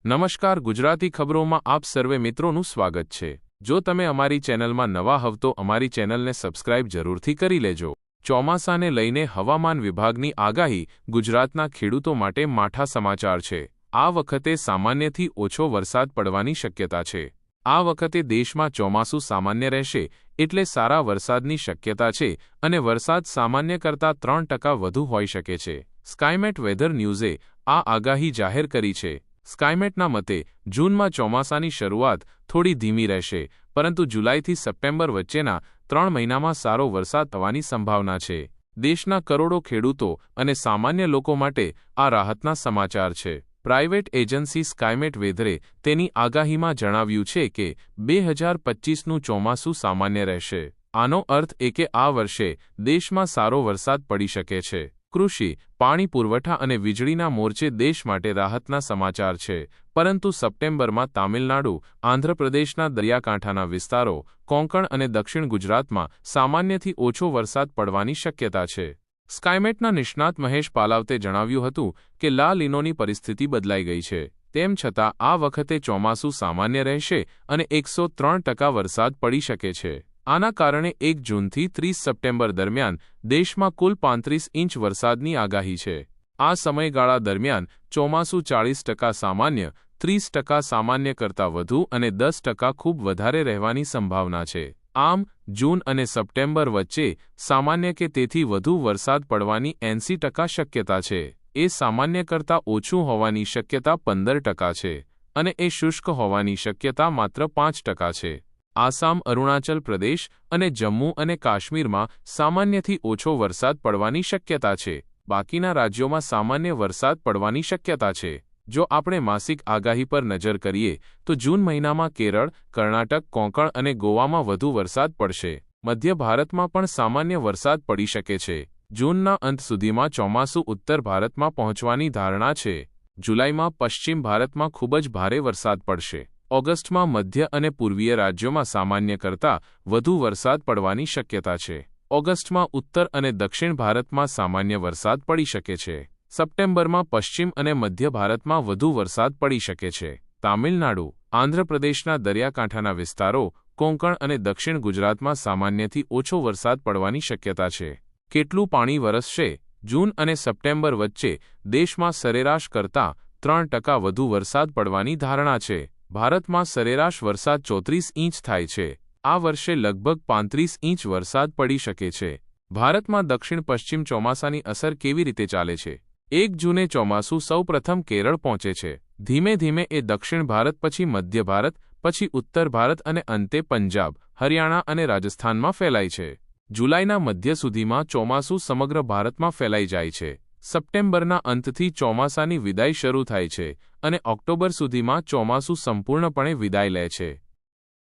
નમસ્કાર, ગુજરાતી ખબરોમાં આપ સર્વે મિત્રોનું સ્વાગત છે। જો તમે અમારી ચેનલમાં નવા હવ તો અમારી ચેનલને સબસ્ક્રાઇબ જરૂરથી કરી લેજો। ચોમાસાને લઈને હવામાન વિભાગની આગાહી ગુજરાતના ખેડૂતો માટે માઠા સમાચાર છે। આ વખતે સામાન્યથી ઓછો વરસાદ પડવાની શક્યતા છે। આ વખતે દેશમાં ચોમાસું સામાન્ય રહેશે એટલે સારા વરસાદની શક્યતા છે અને વરસાદ સામાન્ય કરતાં 3% વધુ હોઈ શકે છે। સ્કાયમેટ વેધર ન્યૂઝે આ આગાહી જાહેર કરી છે। સ્કાયમેટના મતે જૂનમાં ચોમાસાની શરૂઆત થોડી ધીમી રહેશે, પરંતુ જુલાઈથી સપ્ટેમ્બર વચ્ચેના 3 મહિનામાં સારો વરસાદ થવાની સંભાવના છે। દેશના કરોડો ખેડૂતો અને સામાન્ય લોકો માટે આ રાહતના સમાચાર છે। પ્રાઇવેટ એજન્સી સ્કાયમેટ વેધરે તેની આગાહીમાં જણાવ્યું છે કે 2025નું ચોમાસું સામાન્ય રહેશે। આનો અર્થ એ કે આ વર્ષે દેશમાં સારો વરસાદ પડી શકે છે। કૃષિ, પાણી પુરવઠા અને વીજળીના મોરચે દેશ માટે રાહતના સમાચાર છે, પરંતુ સપ્ટેમ્બરમાં તામિલનાડુ, આંધ્રપ્રદેશના દરિયાકાંઠાના વિસ્તારો, કોંકણ અને દક્ષિણ ગુજરાતમાં સામાન્યથી ઓછો વરસાદ પડવાની શક્યતા છે। સ્કાયમેટના નિષ્ણાત મહેશ પાલાવતે જણાવ્યું હતું કે લા લીનોની પરિસ્થિતિ બદલાઈ ગઈ છે। તેમ છતાં આ વખતે ચોમાસું સામાન્ય રહેશે અને 103% વરસાદ પડી શકે છે। આના કારણે 1 જૂનથી 30 સપ્ટેમ્બર દરમિયાન દેશમાં કુલ 35 ઇંચ વરસાદની આગાહી છે। આ સમયગાળા દરમિયાન ચોમાસું 40% સામાન્ય, 30% સામાન્ય કરતાં વધુ અને 10% ખૂબ વધારે રહેવાની સંભાવના છે। આમ, જૂન અને સપ્ટેમ્બર વચ્ચે સામાન્ય કે તેથી વધુ વરસાદ પડવાની 80% શક્યતા છે। એ સામાન્ય કરતાં ઓછું હોવાની શક્યતા 15% છે અને એ શુષ્ક હોવાની શક્યતા માત્ર 5% છે। આસામ, અરુણાચલ પ્રદેશ અને જમ્મુ અને કાશ્મીરમાં સામાન્યથી ઓછો વરસાદ પડવાની શક્યતા છે। બાકીના રાજ્યોમાં સામાન્ય વરસાદ પડવાની શક્યતા છે। જો આપણે માસિક આગાહી પર નજર કરીએ તો જૂન મહિનામાં કેરળ, કર્ણાટક, કોંકણ અને ગોવામાં વધુ વરસાદ પડશે। મધ્ય ભારતમાં પણ સામાન્ય વરસાદ પડી શકે છે। જૂનના અંત સુધીમાં ચોમાસું ઉત્તર ભારતમાં પહોંચવાની ધારણા છે। જુલાઈમાં પશ્ચિમ ભારતમાં ખૂબ જ ભારે વરસાદ પડશે। ઓગસ્ટમાં મધ્ય અને પૂર્વીય રાજ્યોમાં સામાન્ય કરતાં વધુ વરસાદ પડવાની શક્યતા છે। ઓગસ્ટમાં ઉત્તર અને દક્ષિણ ભારતમાં સામાન્ય વરસાદ પડી શકે છે। સપ્ટેમ્બરમાં પશ્ચિમ અને મધ્ય ભારતમાં વધુ વરસાદ પડી શકે છે। તામિલનાડુ, આંધ્રપ્રદેશના દરિયાકાંઠાના વિસ્તારો, કોંકણ અને દક્ષિણ ગુજરાતમાં સામાન્યથી ઓછો વરસાદ પડવાની શક્યતા છે। કેટલું પાણી વરસશે? જૂન અને સપ્ટેમ્બર વચ્ચે દેશમાં સરેરાશ કરતાં 3% વધુ વરસાદ પડવાની ધારણા છે। ભારતમાં સરેરાશ વરસાદ 34 ઇંચ થાય છે। આ વર્ષે લગભગ 35 ઇંચ વરસાદ પડી શકે છે। ભારતમાં દક્ષિણ પશ્ચિમ ચોમાસાની અસર કેવી રીતે ચાલે છે? 1 જૂને ચોમાસું સૌપ્રથમ કેરળ પહોંચે છે। ધીમે ધીમે એ દક્ષિણ ભારત, પછી મધ્ય ભારત, પછી ઉત્તર ભારત અને અંતે પંજાબ, હરિયાણા અને રાજસ્થાનમાં ફેલાય છે। જુલાઈના મધ્ય સુધીમાં ચોમાસું સમગ્ર ભારતમાં ફેલાઈ જાય છે। સપ્ટેમ્બરના અંતથી ચોમાસાની વિદાય શરૂ થાય છે અને ઓક્ટોબર સુધીમાં ચોમાસું સંપૂર્ણપણે વિદાય લે છે।